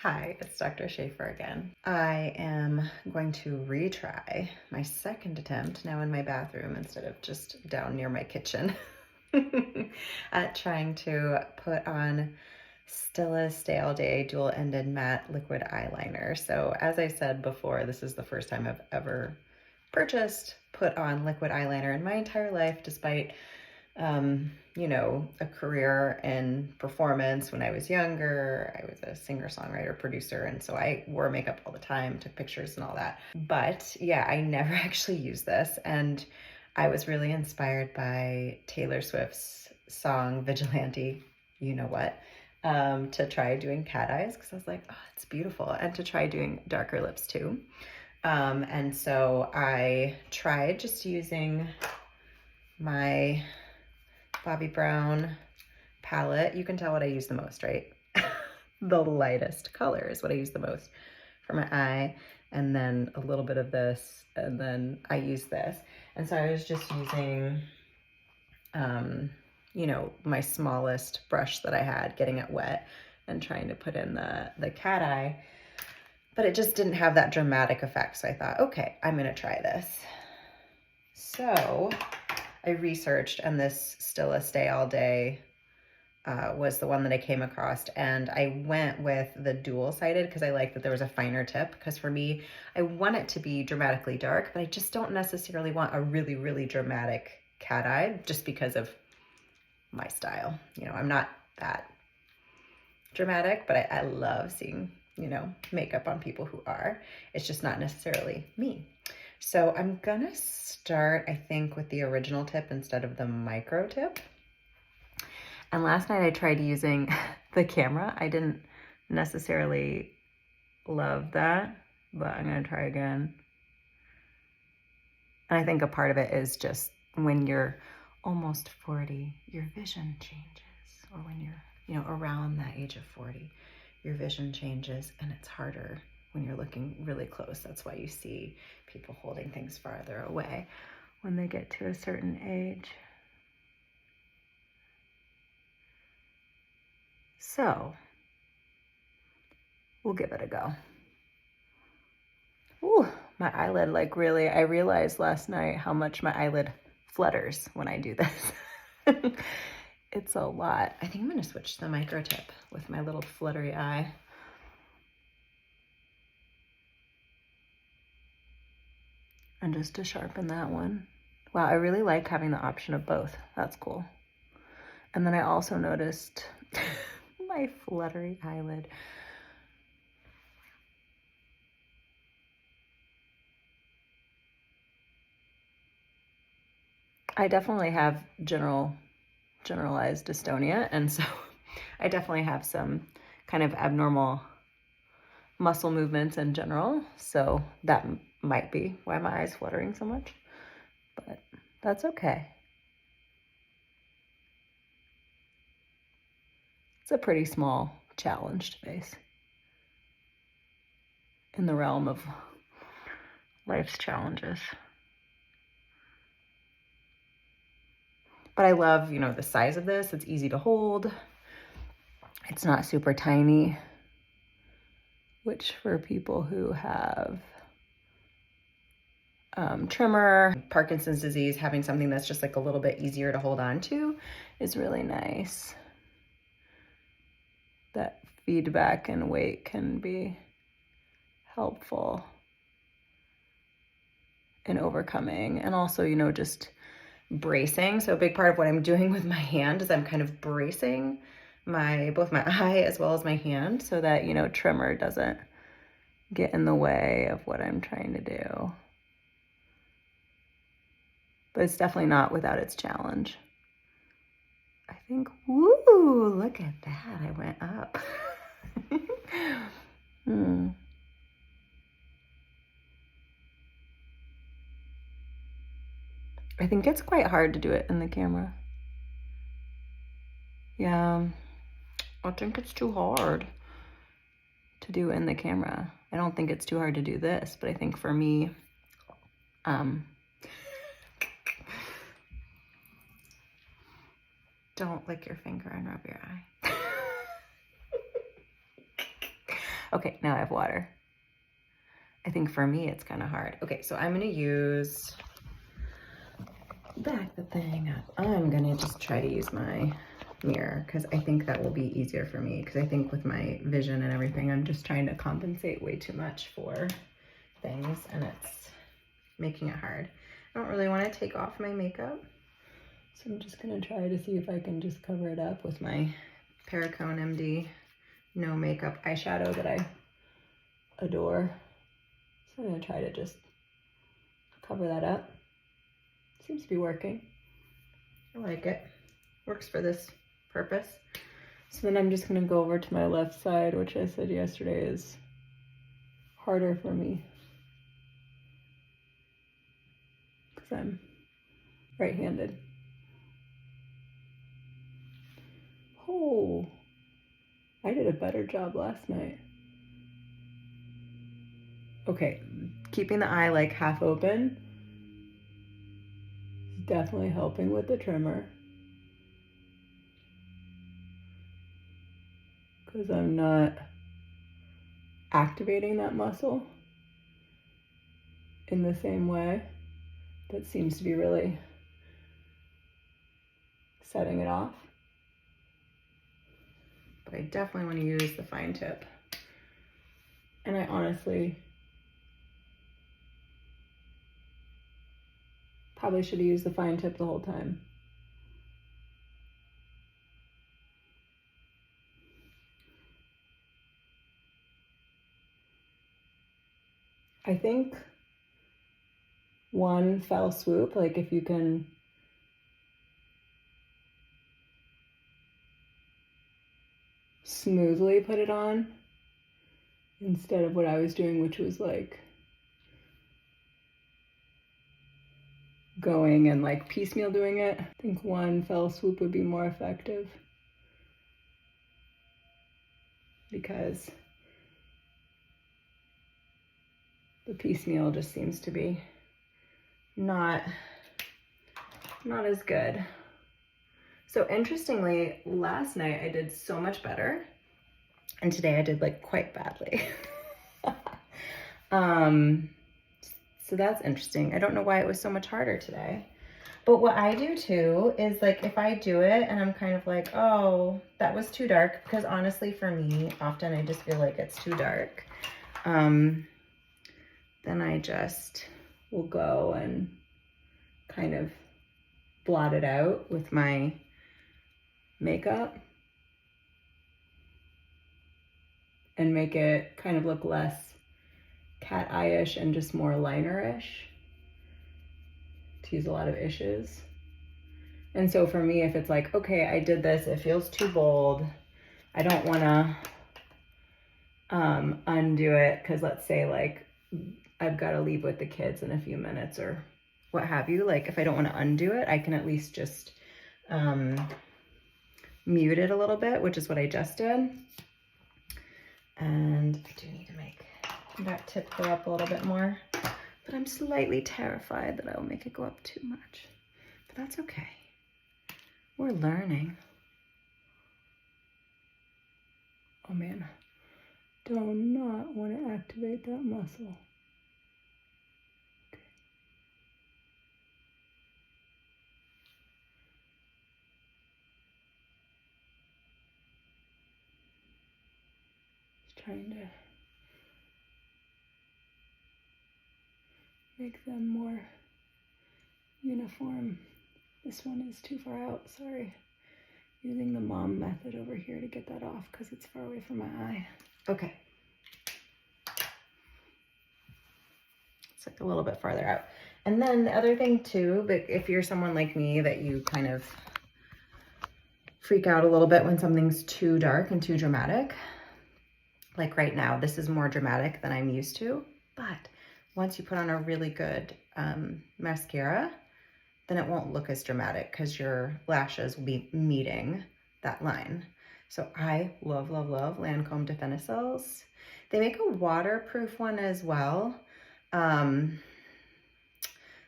Hi, it's Dr. Shafer again. I am going to retry my second attempt now in my bathroom instead of just down near my kitchen at trying to put on Stila Stay All Day dual-ended matte liquid eyeliner. So as I said before, this is the first time I've ever put on liquid eyeliner in my entire life, despite a career in performance. When I was younger, I was a singer-songwriter, producer, and so I wore makeup all the time, took pictures and all that. But yeah, I never actually used this, and I was really inspired by Taylor Swift's song Vigilante, you know what, to try doing cat eyes, because I was like, oh, it's beautiful, and to try doing darker lips too. And so I tried just using my Bobbi Brown palette. You can tell what I use the most, right? The lightest color is what I use the most for my eye, and then a little bit of this, and then I use this. And so I was just using, my smallest brush that I had, getting it wet and trying to put in the cat eye, but it just didn't have that dramatic effect. So I thought, okay, I'm gonna try this. So I researched, and this Stila Stay All Day was the one that I came across, and I went with the dual-sided because I like that there was a finer tip, because for me, I want it to be dramatically dark, but I just don't necessarily want a really, really dramatic cat eye just because of my style. I'm not that dramatic, but I love seeing, makeup on people who are. It's just not necessarily me. So I'm gonna start, I think, with the original tip instead of the micro tip. And last night I tried using the camera. I didn't necessarily love that, but I'm gonna try again. And I think a part of it is just when you're almost 40, your vision changes. Or when you're, around that age of 40, your vision changes, and it's harder when you're looking really close. That's why you see people holding things farther away when they get to a certain age. So we'll give it a go. Ooh, my eyelid, I realized last night how much my eyelid flutters when I do this. It's a lot. I think I'm gonna switch to the micro tip with my little fluttery eye. And just to sharpen that one. Wow, I really like having the option of both. That's cool. And then I also noticed my fluttery eyelid. I definitely have generalized dystonia, and so I definitely have some kind of abnormal muscle movements in general, so that might be why my eye's fluttering so much, but that's okay. It's a pretty small challenge to face in the realm of life's challenges. But I love, the size of this. It's easy to hold. It's not super tiny, which for people who have tremor, Parkinson's disease, having something that's just like a little bit easier to hold on to is really nice. That feedback and weight can be helpful in overcoming, and also, just bracing. So a big part of what I'm doing with my hand is I'm kind of bracing both my eye as well as my hand so that, tremor doesn't get in the way of what I'm trying to do. But it's definitely not without its challenge. I think, woo, look at that, I went up. I think it's quite hard to do it in the camera. Yeah, I think it's too hard to do in the camera. I don't think it's too hard to do this, but I think for me, don't lick your finger and rub your eye. Okay, now I have water. I think for me, it's kind of hard. Okay, so I'm gonna back the thing up. I'm gonna just try to use my mirror because I think that will be easier for me, because I think with my vision and everything, I'm just trying to compensate way too much for things, and it's making it hard. I don't really want to take off my makeup, so I'm just gonna try to see if I can just cover it up with my Perricone MD no makeup eyeshadow that I adore. So I'm gonna try to just cover that up. Seems to be working. I like it. Works for this purpose. So then I'm just gonna go over to my left side, which I said yesterday is harder for me because I'm right-handed. Oh, I did a better job last night. Okay, keeping the eye like half open is definitely helping with the tremor, because I'm not activating that muscle in the same way. That seems to be really setting it off. But I definitely want to use the fine tip. And I honestly probably should have used the fine tip the whole time. I think one fell swoop, like if you can smoothly put it on instead of what I was doing, which was like going and like piecemeal doing it. I think one fell swoop would be more effective, because the piecemeal just seems to be not as good. So interestingly, last night I did so much better, and today I did like quite badly. So that's interesting. I don't know why it was so much harder today. But what I do too is like if I do it and I'm kind of like, oh, that was too dark, because honestly for me, often I just feel like it's too dark. Then I just will go and kind of blot it out with my makeup and make it kind of look less cat eye-ish and just more liner-ish, to use a lot of ishes. And so for me, if it's like, okay, I did this, it feels too bold, I don't want to undo it, because let's say like I've got to leave with the kids in a few minutes or what have you. Like if I don't want to undo it, I can at least just mute it a little bit, which is what I just did. And I do need to make that tip go up a little bit more, but I'm slightly terrified that I will make it go up too much, but that's okay. We're learning. Oh man, do not want to activate that muscle. Okay. Just trying to make them more uniform. This one is too far out, sorry. Using the mom method over here to get that off because it's far away from my eye. Okay. It's like a little bit farther out. And then the other thing too, but if you're someone like me that you kind of freak out a little bit when something's too dark and too dramatic, like right now, this is more dramatic than I'm used to, but once you put on a really good mascara, then it won't look as dramatic because your lashes will be meeting that line. So I love, love, love Lancome Definicells. They make a waterproof one as well that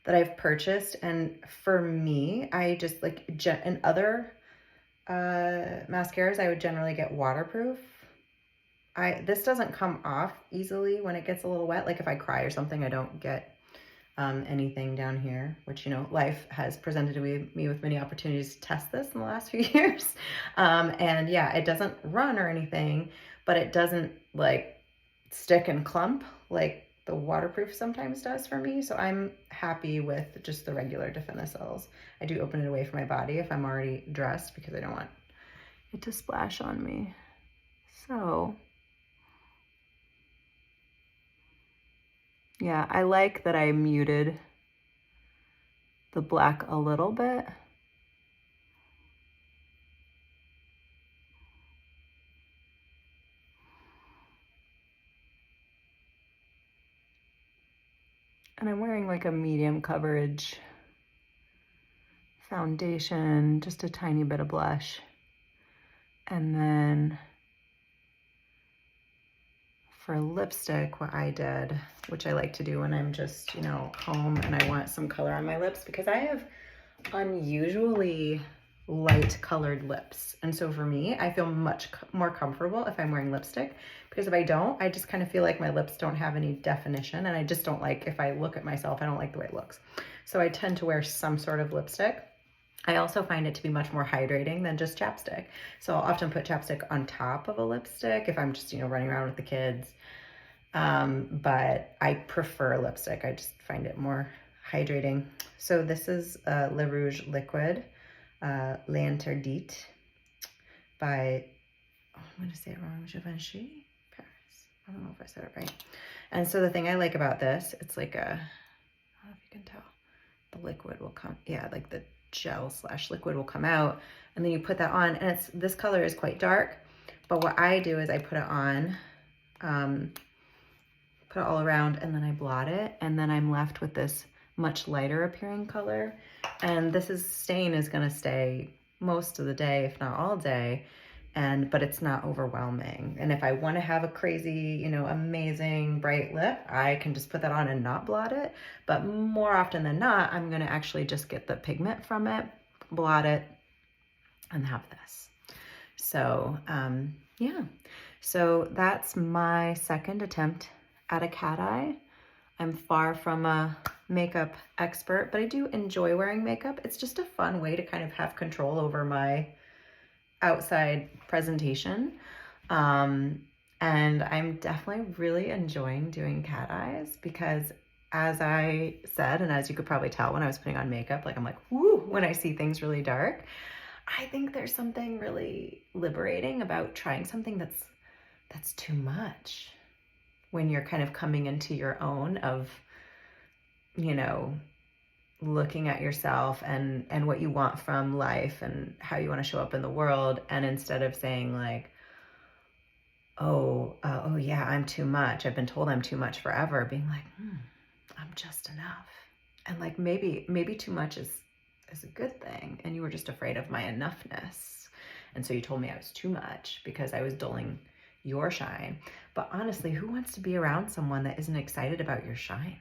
I've purchased. And for me, I just like, in other mascaras, I would generally get waterproof. this doesn't come off easily when it gets a little wet. Like if I cry or something, I don't get anything down here, which, you know, life has presented me with many opportunities to test this in the last few years. And yeah, it doesn't run or anything, but it doesn't like stick and clump like the waterproof sometimes does for me. So I'm happy with just the regular Definicils. I do open it away from my body if I'm already dressed because I don't want it to splash on me. So yeah, I like that I muted the black a little bit. And I'm wearing like a medium coverage foundation, just a tiny bit of blush. And then for lipstick, what I did, which I like to do when I'm just, you know, home and I want some color on my lips, because I have unusually light colored lips. And so for me, I feel much more comfortable if I'm wearing lipstick, because if I don't, I just kind of feel like my lips don't have any definition. And I just don't like, if I look at myself, I don't like the way it looks. So I tend to wear some sort of lipstick. I also find it to be much more hydrating than just chapstick. So I'll often put chapstick on top of a lipstick if I'm just, you know, running around with the kids. But I prefer lipstick. I just find it more hydrating. So this is Le Rouge Liquid, L'Interdit by, I'm going to say it wrong, Givenchy, Paris. I don't know if I said it right. And so the thing I like about this, it's like a, I don't know if you can tell, the liquid will come, yeah, like the gel / liquid will come out, and then you put that on, and this color is quite dark, but what I do is I put it on, put it all around, and then I blot it, and then I'm left with this much lighter appearing color. And this stain is going to stay most of the day, if not all day, but it's not overwhelming. And if I want to have a crazy, you know, amazing bright lip, I can just put that on and not blot it. But more often than not, I'm going to actually just get the pigment from it, blot it, and have this. So yeah, so that's my second attempt at a cat eye. I'm far from a makeup expert, but I do enjoy wearing makeup. It's just a fun way to kind of have control over my outside presentation. And I'm definitely really enjoying doing cat eyes, because as I said, and as you could probably tell when I was putting on makeup, like I'm like, woo, when I see things really dark. I think there's something really liberating about trying something that's too much, when you're kind of coming into your own of, you know, looking at yourself and what you want from life and how you want to show up in the world. And instead of saying like, oh yeah, I'm too much, I've been told I'm too much forever, being like, I'm just enough. And like, maybe too much is a good thing, and you were just afraid of my enoughness, and so you told me I was too much because I was dulling your shine. But honestly, who wants to be around someone that isn't excited about your shine?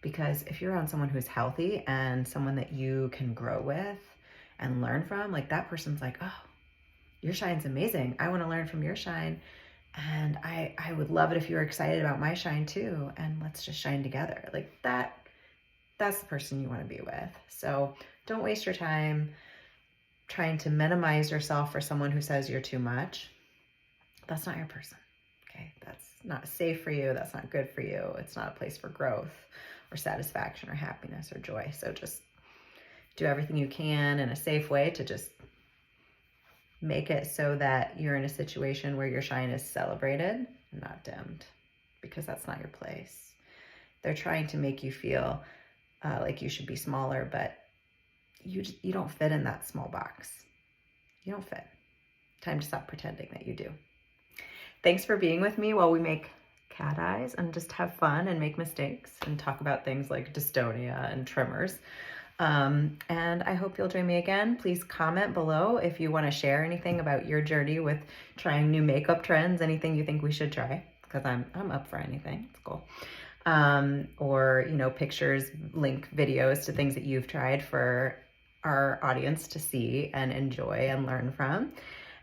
Because if you're around someone who's healthy and someone that you can grow with and learn from, like that person's like, oh, your shine's amazing, I want to learn from your shine, and I would love it if you were excited about my shine too, and let's just shine together. Like that's the person you want to be with. So don't waste your time trying to minimize yourself for someone who says you're too much. That's not your person. Okay, that's not safe for you. That's not good for you. It's not a place for growth or satisfaction or happiness or joy. So just do everything you can in a safe way to just make it so that you're in a situation where your shine is celebrated and not dimmed, because that's not your place. They're trying to make you feel like you should be smaller, but you don't fit in that small box. You don't fit. Time to stop pretending that you do. Thanks for being with me while we make cat eyes and just have fun and make mistakes and talk about things like dystonia and tremors. And I hope you'll join me again. Please comment below if you want to share anything about your journey with trying new makeup trends, anything you think we should try, because I'm up for anything. It's cool. Or, you know, pictures, link videos to things that you've tried for our audience to see and enjoy and learn from.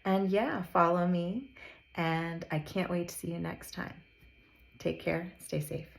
And yeah, follow me and I can't wait to see you next time. Take care, stay safe.